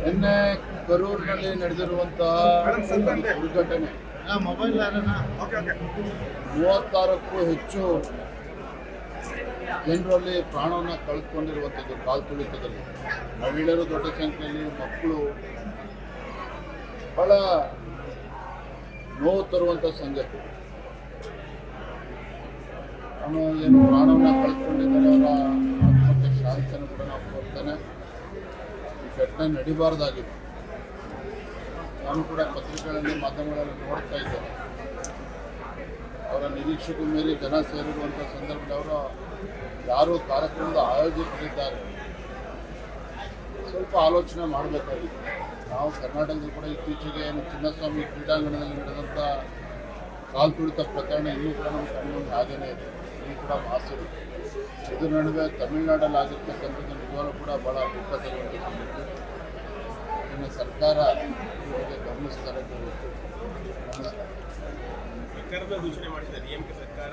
ನಿನ್ನೆ ಕರೂರಿನಲ್ಲಿ ನಡೆದಿರುವಂತಹ ದುರ್ಘಟನೆ 36ಕ್ಕೂ ಹೆಚ್ಚು ಜನರಲ್ಲಿ ಪ್ರಾಣವನ್ನು ಕಳೆದುಕೊಂಡಿರುವಂಥದ್ದು ಕಾಲು ತುಳಿತದಲ್ಲಿ. ಮಹಿಳೆಯರು ದೊಡ್ಡ ಸಂಖ್ಯೆಯಲ್ಲಿ, ಮಕ್ಕಳು, ಬಹಳ ನೋವು ತರುವಂಥ ಸಂಗತಿ. ಅವನು ಏನು ಪ್ರಾಣವನ್ನು ಕಳೆದುಕೊಂಡಿದ್ದಾರೆ, ಅವರ ಆತ್ಮಕ್ಕೆ ಶಾಂತಿಯನ್ನು ಕೂಡ ನಾವು ಕೊಡ್ತಾನೆ. ಈ ಘಟನೆ ನಡಿಬಾರ್ದಾಗಿತ್ತು. ನಾನು ಕೂಡ ಪತ್ರಿಕೆಗಳಲ್ಲಿ, ಮಾಧ್ಯಮಗಳಲ್ಲಿ ನೋಡ್ತಾ ಇದ್ದೆ. ಅವರ ನಿರೀಕ್ಷೆಗೂ ಮೀರಿ ಜನ ಸೇರಿರುವಂಥ ಸಂದರ್ಭದಲ್ಲಿ ಅವರು ಯಾರು ಕಾರ್ಯಕ್ರಮದ ಆಯೋಜಕರಿದ್ದಾರೆ ಸ್ವಲ್ಪ ಆಲೋಚನೆ ಮಾಡಬೇಕಾಗಿತ್ತು. ನಾವು ಕರ್ನಾಟಕದಲ್ಲಿ ಕೂಡ ಇತ್ತೀಚೆಗೆ ಚಿನ್ನಸ್ವಾಮಿ ಕ್ರೀಡಾಂಗಣದಲ್ಲಿ ನಡೆದಂಥ ಕಾಲು ತುಳಿತ ಪ್ರಕರಣ ಇನ್ನೂ ಕೂಡ ನಮ್ಮ ಕಣ್ಣಲ್ಲಿ ಹಾಗೇನೇ ಇದೆ, ಇನ್ನೂ ಕೂಡ ಮಾಸಿದೆ. ಇದರ ನಡುವೆ ತಮಿಳುನಾಡಲ್ಲಿ ಆಗಿರ್ತಕ್ಕಂಥದ್ದು ನಿಜವಾಗ್ಲೂ ಕೂಡ ಭಾಳ ದುಃಖ ತರುವಂಥ ಸಂಗತಿ. ಇನ್ನು ಸರ್ಕಾರ ಇವರಿಗೆ ಗಮನಿಸ್ತಾರೆ ಅಂತ ಗೊತ್ತು. ಸರ್ಕಾರದ ದೂಷಣೆ ಮಾಡಿದ ಡಿಎಂಕೆ ಸರ್ಕಾರ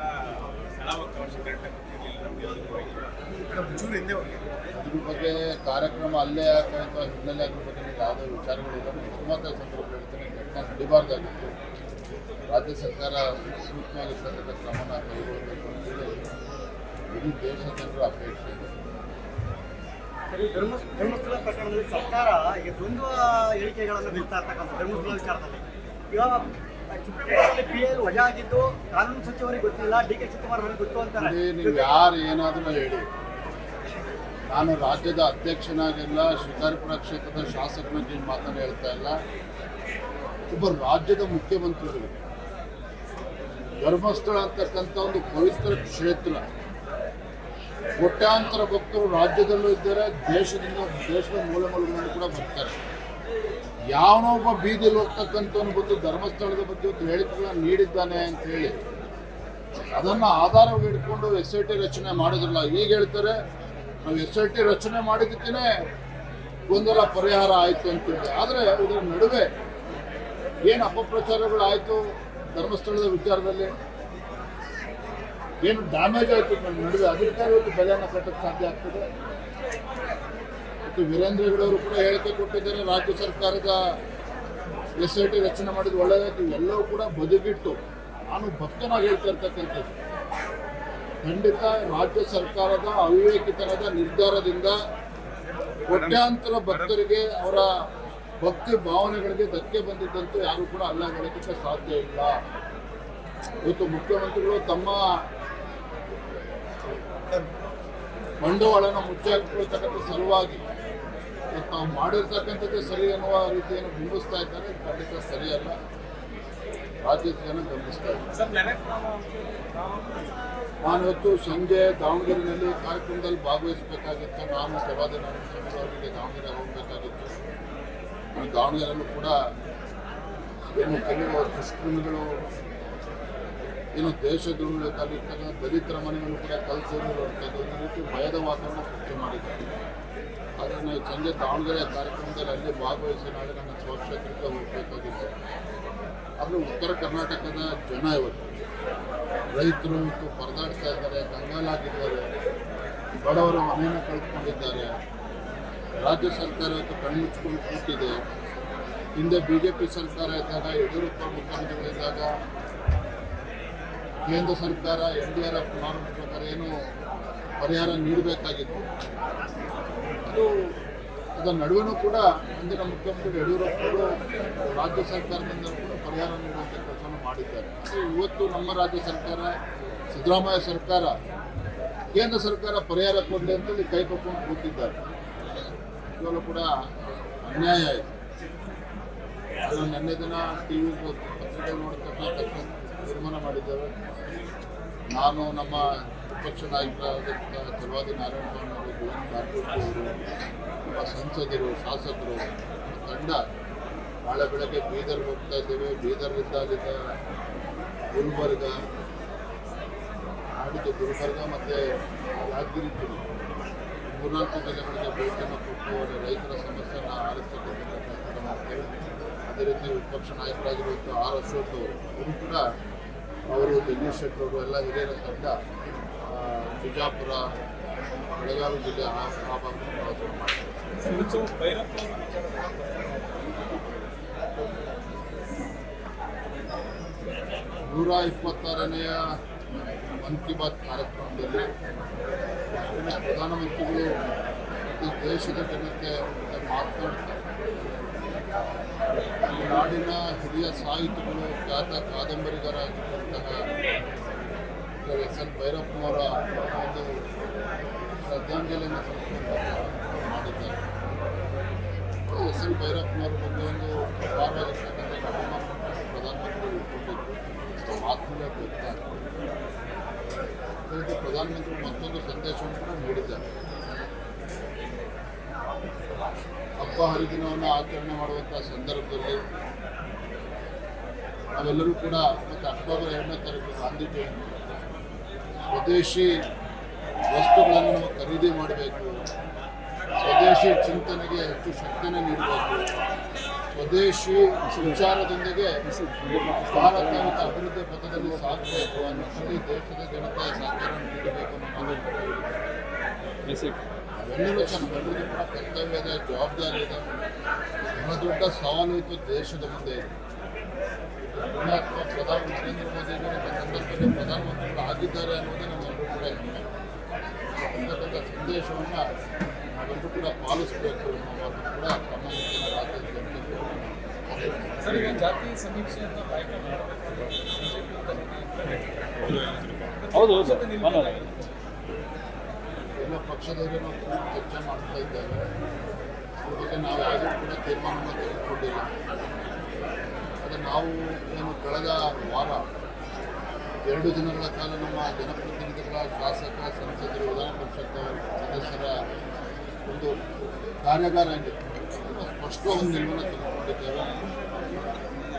ಸ್ಥಳಾವಕಾಶ ಕರೆಕ್ಟಾಗಿ ಇದ್ರ ಬಗ್ಗೆ ಕಾರ್ಯಕ್ರಮ ಅಲ್ಲೇ ಆಗ್ತಾ ಹಿನ್ನೆಲೆ ಅದ್ರ ಬಗ್ಗೆ ಯಾವುದೇ ವಿಚಾರಗಳಿಲ್ಲ. ಸುಮತ ಸಂದರ್ಭ ಹೇಳ್ತೇನೆ, ಘಟನೆ ನಡಿಬಾರ್ದಾಗಿತ್ತು. ರಾಜ್ಯ ಸರ್ಕಾರ ಸೂಕ್ತವಾಗಿರ್ತಕ್ಕಂಥ ಕ್ರಮನ ಕೈಗೊಳ್ಳಬೇಕು ಅಂತೇಳಿ ಇಡೀ ದೇಶದ ಜನರ ಅಪೇಕ್ಷೆ ಇದೆ. ಧರ್ಮಸ್ಥಳ ಪ್ರಕರಣದಲ್ಲಿ ಸರ್ಕಾರ ಈಗ ದ್ವಂದ್ವ ಹೇಳಿಕೆಗಳನ್ನು ಬಿಡ್ತಾ ಇರ್ತಕ್ಕಂಥ ಧರ್ಮಸ್ಥಳ ವಿಚಾರದಲ್ಲಿ ಇವಾಗ PIL ವಜಾ ಆಗಿದ್ದು ಕಾನೂನು ಸಚಿವರಿಗೆ ಗೊತ್ತಿಲ್ಲ, DK ಶಿವಕುಮಾರ್ ಅವರಿಗೆ ಗೊತ್ತು ಅಂತಾರೆ. ನೀವು ಯಾರು ಏನಾದರೂ ಹೇಳಿ, ನಾನು ರಾಜ್ಯದ ಅಧ್ಯಕ್ಷನಾಗಿಲ್ಲ, ಶಿಕಾರಿಪುರ ಕ್ಷೇತ್ರದ ಶಾಸಕನಾಗಿ ಮಾತನ್ನು ಹೇಳ್ತಾ ಇಲ್ಲ. ಒಬ್ಬ ರಾಜ್ಯದ ಮುಖ್ಯಮಂತ್ರಿಗಳು ಧರ್ಮಸ್ಥಳ ಅಂತಕ್ಕಂಥ ಒಂದು ಪವಿತ್ರ ಕ್ಷೇತ್ರ, ಕೋಟ್ಯಾಂತರ ಭಕ್ತರು ರಾಜ್ಯದಲ್ಲೂ ಇದ್ದಾರೆ, ದೇಶದ ಮೂಲೆ ಮೂಲೆಗಳಲ್ಲಿ ಕೂಡ ಬರ್ತಾರೆ. ಯಾವನೋ ಒಬ್ಬ ಬೀದಿಯಲ್ಲಿ ಹೋಗ್ತಕ್ಕಂಥವನು ಬಂದು ಧರ್ಮಸ್ಥಳದ ಬಗ್ಗೆ ಒಂದು ಹೇಳಿಕೆಗಳನ್ನು ನೀಡಿದ್ದಾನೆ ಅಂತ ಹೇಳಿ ಅದನ್ನು ಆಧಾರವಾಗಿ ಇಟ್ಕೊಂಡು SIT ರಚನೆ ಮಾಡೋದಿಲ್ಲ. ಈಗ ಹೇಳ್ತಾರೆ ನಾವು SIT ರಚನೆ ಮಾಡಿದ್ದಕ್ಕೇ ಗೊಂದಲ ಪರಿಹಾರ ಆಯಿತು ಅಂತೇಳಿ. ಆದರೆ ಇದರ ನಡುವೆ ಏನು ಅಪಪ್ರಚಾರಗಳು ಆಯಿತು ಧರ್ಮಸ್ಥಳದ ವಿಚಾರದಲ್ಲಿ, ಏನು ಡ್ಯಾಮೇಜ್ ಆಯಿತು ನನ್ನ ನಡುವೆ, ಅದಕ್ಕೆ ಇವತ್ತು ಬೆಲೆಯನ್ನು ಕಟ್ಟಕ್ಕೆ ಸಾಧ್ಯ ಆಗ್ತದೆ. ಮತ್ತು ವೀರೇಂದ್ರ ಹೆಗಡೆಯವರು ಕೂಡ ಹೇಳಿಕೆ ಕೊಟ್ಟಿದ್ದಾರೆ, ರಾಜ್ಯ ಸರ್ಕಾರದ SIT ರಚನೆ ಮಾಡಿದ್ದು ಒಳ್ಳೆಯದಾಯಿತು. ಎಲ್ಲವೂ ಕೂಡ ಬದಿಗಿಟ್ಟು ನಾನು ಭಕ್ತನಾಗಿ ಹೇಳ್ತಾ ಇರ್ತಕ್ಕಂಥದ್ದು, ಖಂಡಿತ ರಾಜ್ಯ ಸರ್ಕಾರದ ಅವಿವೇಕಿತನದ ನಿರ್ಧಾರದಿಂದ ಕೋಟ್ಯಾಂತರ ಭಕ್ತರಿಗೆ ಅವರ ಭಕ್ತಿ ಭಾವನೆಗಳಿಗೆ ಧಕ್ಕೆ ಬಂದಿದ್ದಂತೂ ಯಾರು ಕೂಡ ಅಲ್ಲ ಹೇಳೋದಕ್ಕೆ ಸಾಧ್ಯ ಇಲ್ಲ. ಇವತ್ತು ಮುಖ್ಯಮಂತ್ರಿಗಳು ತಮ್ಮ ಬಂಡವಾಳನ ಮುಚ್ಚಾಕಿಕೊಳ್ತಕ್ಕಂಥ ಸಲುವಾಗಿ ತಾವು ಮಾಡಿರ್ತಕ್ಕಂಥದ್ದೇ ಸರಿ ಅನ್ನುವ ರೀತಿಯನ್ನು ಬಿಂಬಿಸ್ತಾ ಇದ್ದಾರೆ. ಖಂಡಿತ ಸರಿಯಲ್ಲ, ರಾಜ್ಯದ ಜನ ಗಮನಿಸ್ತಾ ಇದ್ದಾರೆ. ನಾನು ಇವತ್ತು ಸಂಜೆ ದಾವಣಗೆರೆಯಲ್ಲಿ ಕಾರ್ಯಕ್ರಮದಲ್ಲಿ ಭಾಗವಹಿಸಬೇಕಾಗಿತ್ತು. ನಾನು ಜವಾದಿ ನಾರಾಯಣ ಸ್ವಾಮಿ ಅವರಿಗೆ ದಾವಣಗೆರೆ ಹೋಗಬೇಕಾಗಿತ್ತು. ನಾನು ದಾವಣಗೆರೆಯಲ್ಲೂ ಕೂಡ ಏನು ಕೆಲವು ದುಷ್ಕರ್ಮಿಗಳು ಏನು ದೇಶದ್ರೋಹಿಗಳಿರ್ತಕ್ಕಂಥ ದಲಿತರ ಮನೆಯನ್ನು ಕೂಡ ಕಲ್ಸೋದು ಈ ರೀತಿ ಭಯದ ವಾತಾವರಣ ಸೃಷ್ಟಿ ಮಾಡಿದ್ದಾರೆ. ಆದರೆ ನಾವು ಸಂಜೆ ದಾವಣಗೆರೆ ಕಾರ್ಯಕ್ರಮದಲ್ಲಿ ಅಲ್ಲಿ ಭಾಗವಹಿಸಿ ನಾಳೆ ನನ್ನ ಸ್ವಕ್ಷೇತ್ರಕ್ಕೆ ಹೋಗಬೇಕಾಗಿತ್ತು. ಆದರೆ ಉತ್ತರ ಕರ್ನಾಟಕದ ಜನ ಇವತ್ತು ರೈತರು ಇವತ್ತು ಪರದಾಡ್ತಾ ಇದ್ದಾರೆ, ಕಂಗಾಲಾಗಿದ್ದಾರೆ, ಬಡವರ ಮನೆಯನ್ನು ಕಳೆದುಕೊಂಡಿದ್ದಾರೆ. ರಾಜ್ಯ ಸರ್ಕಾರ ಇವತ್ತು ಕಣ್ಮುಚ್ಕೊಂಡು ಕೂತಿದೆ. ಹಿಂದೆ BJP ಸರ್ಕಾರ ಇದ್ದಾಗ, ಯಡಿಯೂರಪ್ಪ ಮುಖ್ಯಮಂತ್ರಿಗಳಿದ್ದಾಗ ಕೇಂದ್ರ ಸರ್ಕಾರ NDRF ನಾರ್ಮ್ಸ್ ಪ್ರಕಾರ ಏನು ಪರಿಹಾರ ನೀಡಬೇಕಾಗಿತ್ತು, ಅದರ ನಡುವೆನೂ ಕೂಡ ಅಂದಿನ ಮುಖ್ಯಮಂತ್ರಿ ಯಡಿಯೂರಪ್ಪರು ರಾಜ್ಯ ಸರ್ಕಾರದಿಂದ ಕೂಡ ಪರಿಹಾರ ನೀಡುವಂಥ ಕೆಲಸವನ್ನು ಮಾಡಿದ್ದಾರೆ. ಇವತ್ತು ನಮ್ಮ ರಾಜ್ಯ ಸರ್ಕಾರ, ಸಿದ್ದರಾಮಯ್ಯ ಸರ್ಕಾರ, ಕೇಂದ್ರ ಸರ್ಕಾರ ಪರಿಹಾರ ಕೊಡಲಿ ಅಂತೇಳಿ ಕೈ ಪಕ್ಕೊಂಡು ಕೂತಿದ್ದಾರೆ. ಇವಾಗಲೂ ಕೂಡ ಅನ್ಯಾಯ ಆಯಿತು. ನಾನು ನಿನ್ನೆ ದಿನ TV ಪತ್ರಿಕೆ ನೋಡ್ತಕ್ಕಂಥ ತೀರ್ಮಾನ ಮಾಡಿದ್ದೇವೆ. ನಾನು ನಮ್ಮ ವಿಪಕ್ಷ ನಾಯಕರಾದಂಥ ಜವಾದಿ ನಾರಾಯಣ ಸ್ವಾಮಿ ಅವರು, ಗೋವಿಂದ ಕಾರಜೋಳ ಅವರು, ನಮ್ಮ ಸಂಸದರು, ಶಾಸಕರು, ತಂಡ ನಾಳೆ ಬೆಳಗ್ಗೆ ಬೀದರ್ಗೆ ಹೋಗ್ತಾ ಇದ್ದೇವೆ. ಬೀದರ್ನಿಂದ ಅಲ್ಲಿಂದ ಗುಲ್ಬರ್ಗ, ನಾಡಿದ್ದು ಗುಲ್ಬರ್ಗ ಮತ್ತು ಯಾದಗಿರಿ ಜಿಲ್ಲೆ 3-4 ಜಿಲ್ಲೆಗಳಿಗೆ ಭೇಟಿಯನ್ನು ಕೊಟ್ಟು ರೈತರ ಸಮಸ್ಯೆಯನ್ನು ಆಲಿಸ್ತಕ್ಕಂಥ ಕೆಲಸ ಮಾಡ್ತೇವೆ. ಅದೇ ರೀತಿ ವಿಪಕ್ಷ ನಾಯಕರಾಗಿರುವಂಥ R. ಅಶೋಕ್ ಅವರು ಕೂಡ, ಅವರು ಜಗದೀಶ್ ಶೆಟ್ಟರ್ ಅವರು ಎಲ್ಲ ಹಿರಿಯರ ತಂಡ ಬಿಜಾಪುರ, ಬೆಳಗಾವಿ ಜಿಲ್ಲೆ ಆ ಭಾಗವನ್ನು ಪ್ರವಾಸ ಮಾಡ್ತಾರೆ. ಭೈರಪ್ಪ 126ನೆಯ ಮನ್ ಕಿ ಬಾತ್ ಕಾರ್ಯಕ್ರಮದಲ್ಲಿ ಪ್ರಧಾನಮಂತ್ರಿಗಳು ಈ ದೇಶದ ಜನತೆ ಮಾತನಾಡ್ತಾರೆ. ಈ ನಾಡಿನ ಹಿರಿಯ ಸಾಹಿತಿಗಳು, ಖ್ಯಾತ ಕಾದಂಬರಿಗಾರರಾಗಿದ್ದಂತಹ ಎಸ್ ಎನ್ ಭೈರಪ್ಪನವರ ಒಂದು ಶ್ರದ್ಧಾಂಜಲಿಯನ್ನು ಮಾಡಿದ್ದಾರೆ. ಎಸ್ ಎನ್ ಭೈರಪ್ಪನವರ ಬಗ್ಗೆ ಒಂದು ಅಪಾರವಾಗಿರ್ತಕ್ಕಂಥ ಪ್ರಧಾನಮಂತ್ರಿಗಳು ಇಟ್ಕೊಂಡಿದ್ರು, ಆತ್ಮೀಯತೆ ಗೊತ್ತಾಗ್ತದೆ. ಅದಕ್ಕೆ ಪ್ರಧಾನಮಂತ್ರಿ ಮತ್ತೊಂದು ಸಂದೇಶವನ್ನು ಕೂಡ ನೀಡಿದ್ದಾರೆ. ಹಬ್ಬ ಹರಿದಿನವನ್ನು ಆಚರಣೆ ಮಾಡುವಂಥ ಸಂದರ್ಭದಲ್ಲಿ ನಾವೆಲ್ಲರೂ ಕೂಡ ಮತ್ತು ಅಕ್ಟೋಬರ್ 2ನೇ ತಾರೀಕು ಗಾಂಧಿ ಜಯಂತಿ, ಸ್ವದೇಶಿ ವಸ್ತುಗಳನ್ನು ನಾವು ಖರೀದಿ ಮಾಡಬೇಕು, ಸ್ವದೇಶಿ ಚಿಂತನೆಗೆ ಹೆಚ್ಚು ಶಕ್ತಿಯನ್ನು ನೀಡಬೇಕು, ಸ್ವದೇಶಿ ವಿಚಾರದೊಂದಿಗೆ ಭಾರತ ಮತ್ತು ಅಭಿವೃದ್ಧಿ ಪಥದಲ್ಲಿ ಸಾಗಬೇಕು ಅನ್ನೋದ್ರಲ್ಲಿ ದೇಶದ ಜನತೆ ಸಹಕಾರ ನೀಡಬೇಕು ಅನ್ನೋ ನಾವೆಲ್ಲರೂ ನಮ್ಮೆಲ್ಲರಿಗೂ ಕೂಡ ಕರ್ತವ್ಯ ಇದೆ, ಜವಾಬ್ದಾರಿ ಇದೆ. ಬಹಳ ದೊಡ್ಡ ಸವಾಲು ಇತ್ತು ದೇಶದ ಮುಂದೆ ಇದೆ. ಪ್ರಧಾನಿ ನರೇಂದ್ರ ಮೋದಿ ಸಂದರ್ಭದಲ್ಲಿ ಪ್ರಧಾನಮಂತ್ರಿಗಳು ಆಗಿದ್ದಾರೆ ಅನ್ನೋದೇ ನಮ್ಮೆಲ್ಲರೂ ಕೂಡ ಅಂತಕ್ಕಂಥ ಸಂದೇಶವನ್ನು ನಾವೆಲ್ಲರೂ ಕೂಡ ಪಾಲಿಸಬೇಕು ಅನ್ನೋ ಮಾತು ಕೂಡ ತಮ್ಮ ಮುಂದಿನ ರಾಜ್ಯದ ಜನತೆಗೆ ಸರ್, ಈಗ ಜಾತಿ ಸಮೀಕ್ಷೆಯನ್ನು ಹೌದು ಎಲ್ಲ ಪಕ್ಷದವರು ನಾವು ಚರ್ಚೆ ಮಾಡ್ತಾ ಇದ್ದೇವೆ. ಅದ್ರ ಬಗ್ಗೆ ನಾವು ಯಾವುದೂ ಕೂಡ ತೀರ್ಮಾನವನ್ನು ತೆಗೆದುಕೊಂಡಿಲ್ಲ. ಆದರೆ ನಾವು ಏನು ಕಳೆದ ವಾರ 2 ದಿನಗಳ ಕಾಲ ನಮ್ಮ ಜನಪ್ರತಿನಿಧಿಗಳ, ಶಾಸಕ, ಸಂಸದರು, ವಿಧಾನ ಪರಿಷತ್ ಸದಸ್ಯರ ಒಂದು ಕಾರ್ಯಾಗಾರ ಆಗಿತ್ತು. ಸ್ಪಷ್ಟ ಒಂದು ನಿಲುವನ್ನು ತೆಗೆದುಕೊಂಡಿದ್ದೇವೆ.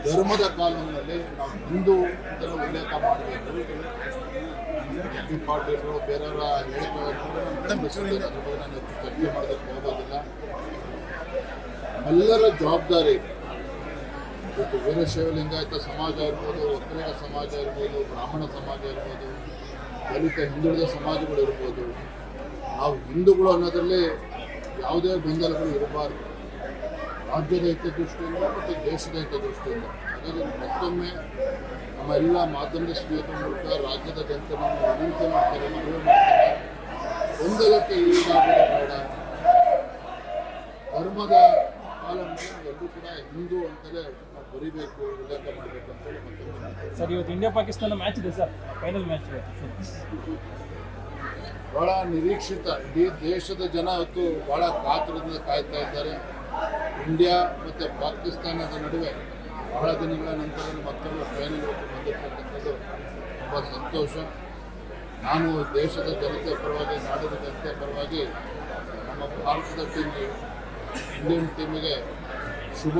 ಧರ್ಮದ ಕಾನೂನಿನಲ್ಲಿ ನಾವು ಹಿಂದೂ ಅಂತಲೂ ಉಲ್ಲೇಖ ಮಾಡಬೇಕು. ಬಿ ಪಾಟೀಲ್ರು ಬೇರೆಯವರ ಹೇಳಿಕೆಗಳನ್ನು ಖಂಡಿಸಿದ್ದಾರೆ. ಅದ್ರ ಬಗ್ಗೆ ನಾನು ಹೆಚ್ಚು ಚರ್ಚೆ ಮಾಡೋದಕ್ಕೆ ಹೋಗೋದಿಲ್ಲ. ಎಲ್ಲರ ಜವಾಬ್ದಾರಿ ಇವತ್ತು ವೀರಶೈವ ಲಿಂಗಾಯತ ಸಮಾಜ ಇರ್ಬೋದು, ಒಕ್ಕಲಿಗ ಸಮಾಜ ಇರ್ಬೋದು, ಬ್ರಾಹ್ಮಣ ಸಮಾಜ ಇರ್ಬೋದು, ದಲಿತ ಹಿಂದುಳಿದ ಸಮಾಜಗಳು ಇರ್ಬೋದು, ನಾವು ಹಿಂದೂಗಳು ಅನ್ನೋದರಲ್ಲಿ ಯಾವುದೇ ಗೊಂದಲಗಳು ಇರಬಾರ್ದು. ರಾಜ್ಯದ ಹಿತದೃಷ್ಟಿಯಿಂದ ಮತ್ತು ದೇಶದ ಹಿತದೃಷ್ಟಿಯಿಂದ. ಹಾಗಾಗಿ ಮತ್ತೊಮ್ಮೆ ನಮ್ಮ ಎಲ್ಲ ಮಾಧ್ಯಮದ ಸ್ನೇಹಿತರ ಮೂಲಕ ರಾಜ್ಯದ ಜನತೆ ನಾವು ವಿನಂತಿ ಮಾಡ್ತಾರೆ, ಮನವಿ ಮಾಡ್ತಾರೆ. ಗೊಂದಲಕ್ಕೆ ಈಡಾಗೋದು ಬೇಡ. ಧರ್ಮದ ಕಾಲದಲ್ಲಿ ಎಲ್ಲರೂ ಕೂಡ ಹಿಂದೂ ಅಂತಲೇ ನಾವು ಬರೀಬೇಕು, ಉಲ್ಲೇಖ ಮಾಡಬೇಕು ಅಂತೇಳಿ ಮತ್ತೊಮ್ಮೆ. ಸರ್, ಇವತ್ತು ಇಂಡಿಯಾ ಪಾಕಿಸ್ತಾನ ಮ್ಯಾಚ್ ಇದೆ ಸರ್, ಫೈನಲ್ ಮ್ಯಾಚ್. ಬಹಳ ನಿರೀಕ್ಷಿತ. ಇಡೀ ದೇಶದ ಜನ ಇವತ್ತು ಬಹಳ ಕಾತುರದಿಂದ ಕಾಯ್ತಾ ಇದ್ದಾರೆ. ಇಂಡಿಯಾ ಮತ್ತು ಪಾಕಿಸ್ತಾನದ ನಡುವೆ ಬಹಳ ದಿನಗಳ ನಂತರ ಮತ್ತೊಂದು ಫೈನಲ್ ಇವತ್ತು ಬಂದಿರ್ತಕ್ಕಂಥದ್ದು ತುಂಬ ಸಂತೋಷ. ನಾನು ದೇಶದ ಜನತೆ ಪರವಾಗಿ, ನಾಡಿನ ಜನತೆ ಪರವಾಗಿ ನಮ್ಮ ಭಾರತದ ಟೀಮ್ಗೆ, ಇಂಡಿಯನ್ ಟೀಮಿಗೆ ಶುಭ